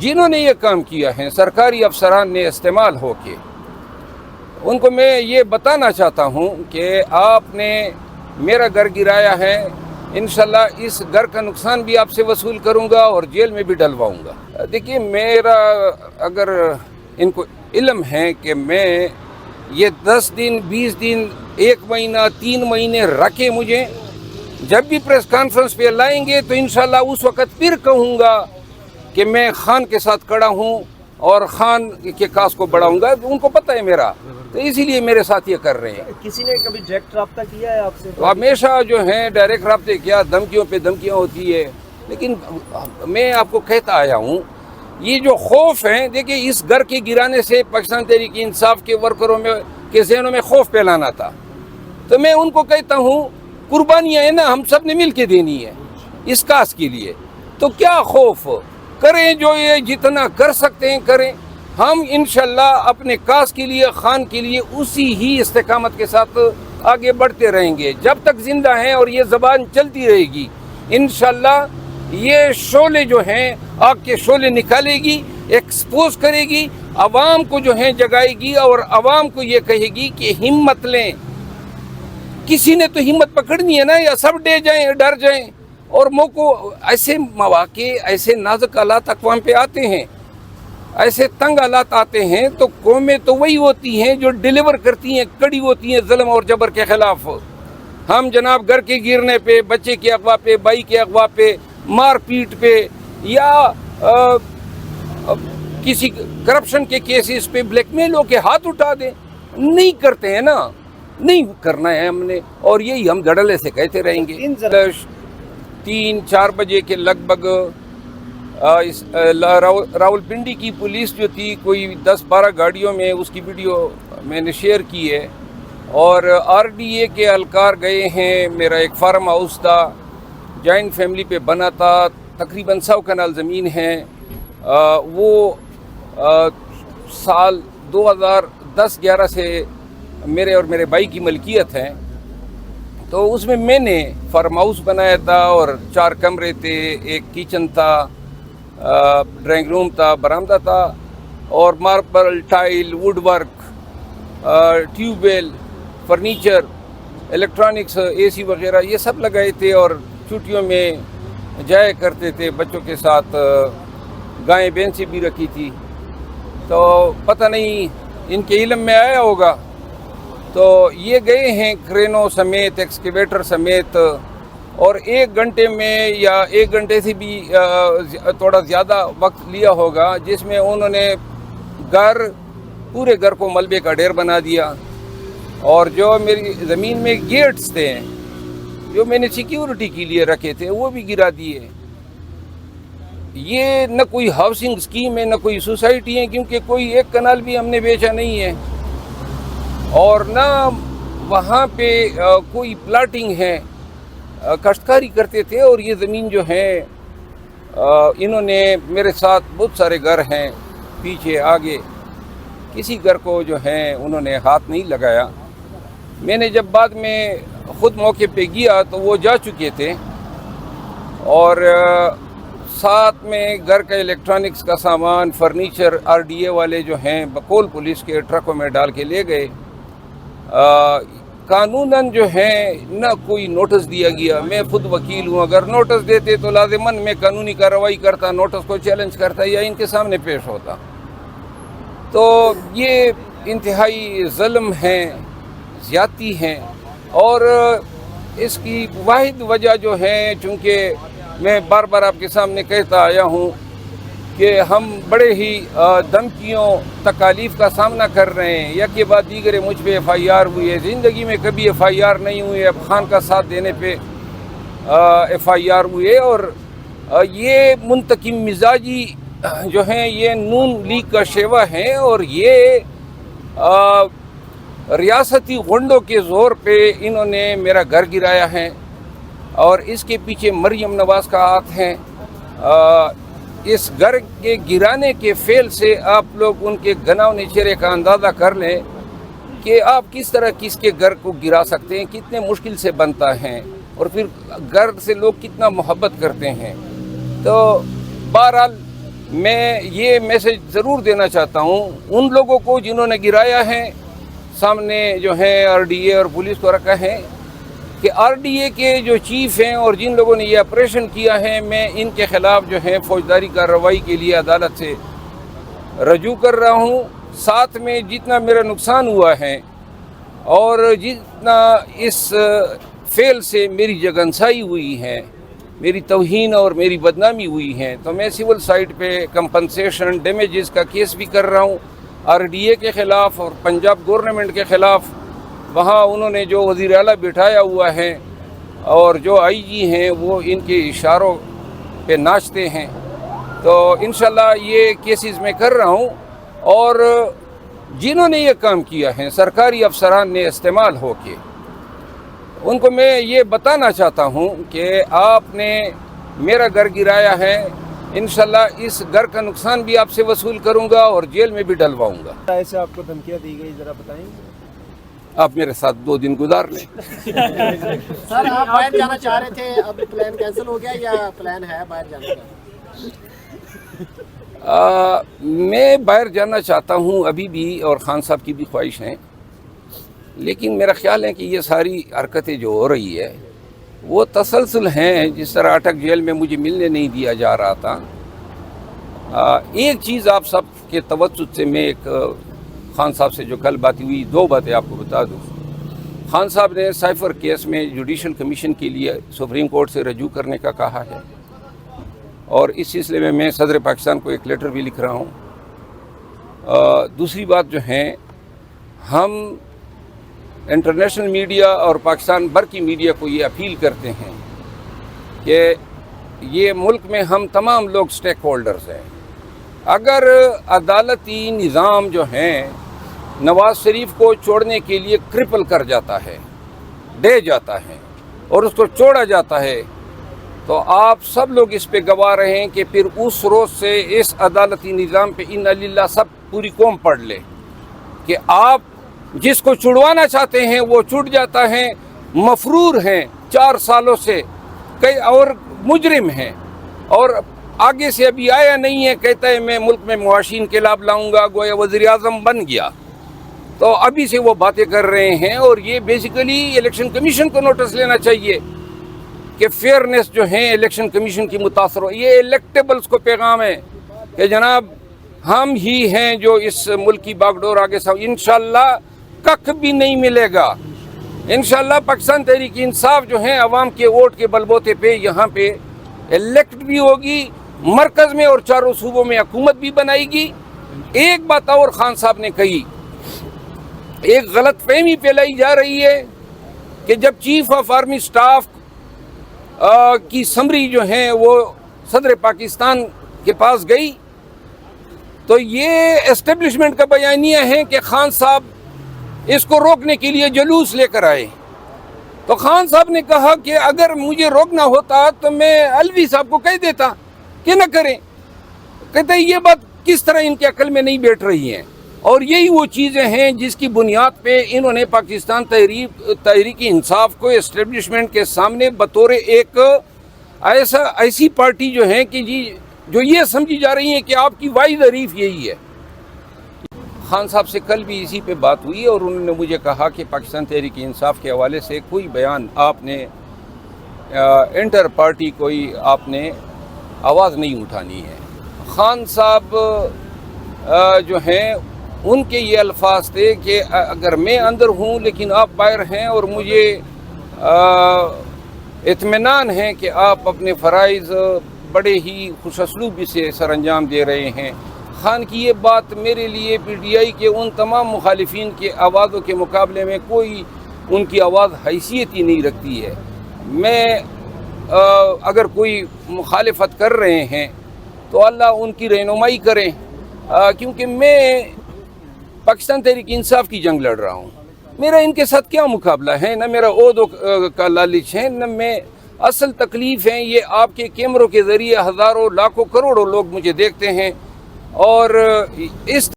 جنہوں نے یہ کام کیا ہے سرکاری افسران نے استعمال ہو کے، ان کو میں یہ بتانا چاہتا ہوں کہ آپ نے میرا گھر گرایا ہے، انشاءاللہ اس گھر کا نقصان بھی آپ سے وصول کروں گا اور جیل میں بھی ڈلواؤں گا۔ دیکھیے میرا اگر ان کو علم ہے کہ میں یہ 10 دن 20 دن 1 مہینہ 3 مہینے رکھے مجھے، جب بھی پریس کانفرنس پہ لائیں گے تو انشاءاللہ اس وقت پھر کہوں گا کہ میں خان کے ساتھ کھڑا ہوں اور خان کے کاس کو بڑھاؤں گا، ان کو پتہ ہے میرا، تو اسی لیے میرے ساتھ یہ کر رہے ہیں۔ کسی نے کبھی ڈائریکٹ رابطہ کیا ہے آپ سے؟ ہمیشہ جو ہیں ڈائریکٹ رابطے کیا، دھمکیوں پہ دھمکیاں ہوتی ہے، لیکن میں آپ کو کہتا آیا ہوں یہ جو خوف ہیں، دیکھیں اس گھر کے گرانے سے پاکستان تحریک انصاف کے ورکروں میں کے ذہنوں میں خوف پھیلانا تھا، تو میں ان کو کہتا ہوں قربانیاں ہیں نا، ہم سب نے مل کے دینی ہے اس کاس کے لیے، تو کیا خوف کریں، جو یہ جتنا کر سکتے ہیں کریں، ہم انشاءاللہ اپنے کاس کے لیے خان کے لیے اسی ہی استقامت کے ساتھ آگے بڑھتے رہیں گے جب تک زندہ ہیں، اور یہ زبان چلتی رہے گی انشاءاللہ۔ یہ شعلے جو ہیں آگ کے شعلے نکالے گی، ایکسپوز کرے گی، عوام کو جو ہیں جگائے گی، اور عوام کو یہ کہے گی کہ ہمت لیں، کسی نے تو ہمت پکڑنی ہے نا، یا سب ڈے جائیں ڈر جائیں۔ اور ایسے مواقع، ایسے نازک حالات اقوام پہ آتے ہیں، ایسے تنگ حالات آتے ہیں، تو قومیں تو وہی ہوتی ہیں جو ڈیلیور کرتی ہیں، کڑی ہوتی ہیں ظلم اور جبر کے خلاف۔ ہم جناب گھر کے گرنے پہ، بچے کے اغوا پہ، بھائی کے اغوا پہ، مار پیٹ پہ، یا کسی کرپشن کے کیسز پہ بلیک میل ہو کے ہاتھ اٹھا دیں، نہیں کرتے ہیں نا، نہیں کرنا ہے ہم نے، اور یہی ہم دھڑلے سے کہتے رہیں گے۔ 3-4 بجے کے لگ بھگ راولپنڈی کی پولیس جو تھی، کوئی 10-12 گاڑیوں میں، اس کی ویڈیو میں نے شیئر کی ہے، اور RDA کے اہلکار گئے ہیں۔ میرا ایک فارم ہاؤس تھا، جوائنٹ فیملی پہ بنا تھا، تقریباً 100 کنال زمین ہے، وہ سال 2010-11 سے میرے اور میرے بھائی کی ملکیت ہے، تو اس میں نے فارم ہاؤس بنایا تھا، اور 4 کمرے تھے، ایک کچن تھا، ڈرائنگ روم تھا، برآمدہ تھا، اور marble, tile, wood work, tube well, furniture, electronics, AC وغیرہ یہ سب لگائے تھے، اور چھٹیوں میں جایا کرتے تھے بچوں کے ساتھ، گائیں بھینسیں بھی رکھی تھی، تو پتہ نہیں ان کے علم میں آیا ہوگا، تو یہ گئے ہیں کرینوں سمیت، ایکسکیویٹر سمیت، اور 1 گھنٹے میں یا 1 گھنٹے سے بھی تھوڑا زیادہ وقت لیا ہوگا، جس میں انہوں نے پورے گھر کو ملبے کا ڈھیر بنا دیا، اور جو میری زمین میں گیٹس تھے جو میں نے سیکیورٹی کے لیے رکھے تھے وہ بھی گرا دیے۔ یہ نہ کوئی ہاؤسنگ اسکیم ہے، نہ کوئی سوسائٹی ہے، کیونکہ کوئی 1 کنال بھی ہم نے بیچا نہیں ہے، اور نہ وہاں پہ کوئی پلاٹنگ ہے، کاشتکاری کرتے تھے، اور یہ زمین جو ہے انہوں نے میرے ساتھ بہت سارے گھر ہیں پیچھے آگے، کسی گھر کو جو ہے انہوں نے ہاتھ نہیں لگایا۔ میں نے جب بعد میں خود موقع پہ گیا تو وہ جا چکے تھے، اور ساتھ میں گھر کا الیکٹرانکس کا سامان، فرنیچر RDA والے جو ہیں بقول پولیس کے ٹرکوں میں ڈال کے لے گئے۔ قانوناً جو ہے نہ کوئی نوٹس دیا گیا، میں خود وکیل ہوں، اگر نوٹس دیتے تو لازماً میں قانونی کارروائی کرتا، نوٹس کو چیلنج کرتا یا ان کے سامنے پیش ہوتا۔ تو یہ انتہائی ظلم ہیں، زیادتی ہیں، اور اس کی واحد وجہ جو ہے، چونکہ میں بار بار آپ کے سامنے کہتا آیا ہوں کہ ہم بڑے ہی دھمکیوں، تکالیف کا سامنا کر رہے ہیں، یک کے بعد دیگر مجھ پہ FIR ہوئی ہے، زندگی میں کبھی FIR نہیں ہوئی، اب خان کا ساتھ دینے پہ FIR ہوئے، اور یہ منتقم مزاجی جو ہیں یہ نون لیگ کا شیوا ہیں، اور یہ ریاستی غنڈوں کے زور پہ انہوں نے میرا گھر گرایا ہے، اور اس کے پیچھے مریم نواز کا ہاتھ ہے۔ اس گھر کے گرانے کے فعل سے آپ لوگ ان کے گناؤنے چہرے کا اندازہ کر لیں کہ آپ کس طرح کس کے گھر کو گرا سکتے ہیں، کتنے مشکل سے بنتا ہے، اور پھر گھر سے لوگ کتنا محبت کرتے ہیں۔ تو بہرحال میں یہ میسج ضرور دینا چاہتا ہوں ان لوگوں کو جنہوں نے گرایا ہے، سامنے جو ہے آر ڈی اے اور پولیس کو رکھا ہے، کہ آر ڈی اے کے جو چیف ہیں اور جن لوگوں نے یہ آپریشن کیا ہے، میں ان کے خلاف جو ہے فوجداری کارروائی کے لیے عدالت سے رجوع کر رہا ہوں۔ ساتھ میں جتنا میرا نقصان ہوا ہے اور جتنا اس فعل سے میری جگنسائی ہوئی ہے، میری توہین اور میری بدنامی ہوئی ہے، تو میں سول سائٹ پہ کمپنسیشن ڈیمیجز کا کیس بھی کر رہا ہوں آر ڈی اے کے خلاف اور پنجاب گورنمنٹ کے خلاف۔ وہاں انہوں نے جو وزیر اعلیٰ بٹھایا ہوا ہے اور جو آئی جی ہیں وہ ان کے اشاروں پہ ناچتے ہیں، تو انشاءاللہ یہ کیسز میں کر رہا ہوں۔ اور جنہوں نے یہ کام کیا ہے سرکاری افسران نے استعمال ہو کے، ان کو میں یہ بتانا چاہتا ہوں کہ آپ نے میرا گھر گرایا ہے، انشاءاللہ اس گھر کا نقصان بھی آپ سے وصول کروں گا اور جیل میں بھی ڈلواؤں گا۔ ایسے آپ کو دھمکیاں دی گئی، ذرا بتائیں گے؟ آپ میرے ساتھ 2 دن گزار لیں۔ سر آپ باہر جانا چاہ رہے تھے، اب پلان کینسل ہو گیا یا پلان ہے باہر جانے کا؟ میں باہر جانا چاہتا ہوں ابھی بھی، اور خان صاحب کی بھی خواہش ہیں، لیکن میرا خیال ہے کہ یہ ساری حرکتیں جو ہو رہی ہے وہ تسلسل ہیں۔ جس طرح اٹک جیل میں مجھے ملنے نہیں دیا جا رہا تھا، ایک چیز آپ سب کے توسط سے میں ایک خان صاحب سے جو کل بات ہوئی، 2 باتیں آپ کو بتا دوں۔ خان صاحب نے سائفر کیس میں جوڈیشل کمیشن کے لیے سپریم کورٹ سے رجوع کرنے کا کہا ہے، اور اس سلسلے میں صدر پاکستان کو ایک لیٹر بھی لکھ رہا ہوں۔ دوسری بات جو ہے، ہم انٹرنیشنل میڈیا اور پاکستان بھر کی میڈیا کو یہ اپیل کرتے ہیں کہ یہ ملک میں ہم تمام لوگ سٹیک ہولڈرز ہیں۔ اگر عدالتی نظام جو ہیں نواز شریف کو چھوڑنے کے لیے کرپل کر جاتا ہے، دے جاتا ہے اور اس کو چھوڑا جاتا ہے، تو آپ سب لوگ اس پہ گواہ رہے ہیں کہ پھر اس روز سے اس عدالتی نظام پہ انا للہ سب پوری قوم پڑھ لے کہ آپ جس کو چھڑوانا چاہتے ہیں وہ چھوٹ جاتا ہے، مفرور ہیں 4 سالوں سے، کئی اور مجرم ہیں، اور آگے سے ابھی آیا نہیں ہے، کہتا ہے میں ملک میں معاشی انقلاب لاؤں گا، گویا وزیر اعظم بن گیا۔ تو ابھی سے وہ باتیں کر رہے ہیں، اور یہ بیسیکلی الیکشن کمیشن کو نوٹس لینا چاہیے کہ فیئرنیس جو ہیں الیکشن کمیشن کی متاثر ہو۔ یہ الیکٹیبلز کو پیغام ہے کہ جناب ہم ہی ہیں جو اس ملک کی باغ ڈور آگے سب، انشاءاللہ کک بھی نہیں ملے گا۔ انشاءاللہ پاکستان تحریک انصاف جو ہیں عوام کے ووٹ کے بلبوتے پہ یہاں پہ الیکٹ بھی ہوگی، مرکز میں اور 4 صوبوں میں حکومت بھی بنائے گی۔ ایک بات اور خان صاحب نے کہی، ایک غلط فہمی پھیلائی جا رہی ہے کہ جب چیف آف آرمی سٹاف کی سمری جو ہیں وہ صدر پاکستان کے پاس گئی تو یہ اسٹیبلشمنٹ کا بیانیہ ہے کہ خان صاحب اس کو روکنے کے لیے جلوس لے کر آئے۔ تو خان صاحب نے کہا کہ اگر مجھے روکنا ہوتا تو میں الوی صاحب کو کہہ دیتا کہ نہ کریں۔ کہتے ہیں یہ بات کس طرح ان کے عقل میں نہیں بیٹھ رہی ہیں، اور یہی وہ چیزیں ہیں جس کی بنیاد پہ انہوں نے پاکستان تحریک انصاف کو اسٹیبلشمنٹ کے سامنے بطور ایک ایسی پارٹی جو ہے کہ جی جو یہ سمجھی جا رہی ہے کہ آپ کی واحد حریف یہی ہے۔ خان صاحب سے کل بھی اسی پہ بات ہوئی اور انہوں نے مجھے کہا کہ پاکستان تحریک انصاف کے حوالے سے کوئی بیان آپ نے انٹر پارٹی کوئی آپ نے آواز نہیں اٹھانی ہے۔ خان صاحب جو ہیں ان کے یہ الفاظ تھے کہ اگر میں اندر ہوں لیکن آپ باہر ہیں اور مجھے اطمینان ہے کہ آپ اپنے فرائض بڑے ہی خوش اسلوبی سے سر انجام دے رہے ہیں۔ خان کی یہ بات میرے لیے پی ٹی آئی کے ان تمام مخالفین کے آوازوں کے مقابلے میں کوئی ان کی آواز حیثیت ہی نہیں رکھتی ہے۔ میں اگر کوئی مخالفت کر رہے ہیں تو اللہ ان کی رہنمائی کریں، کیونکہ میں پاکستان تحریک انصاف کی جنگ لڑ رہا ہوں۔ میرا ان کے ساتھ کیا مقابلہ ہے؟ نہ میرا عہدوں کا لالچ ہے، نہ میں اصل تکلیف ہے یہ آپ کے کیمروں کے ذریعے ہزاروں لاکھوں کروڑوں لوگ مجھے دیکھتے ہیں، اور اس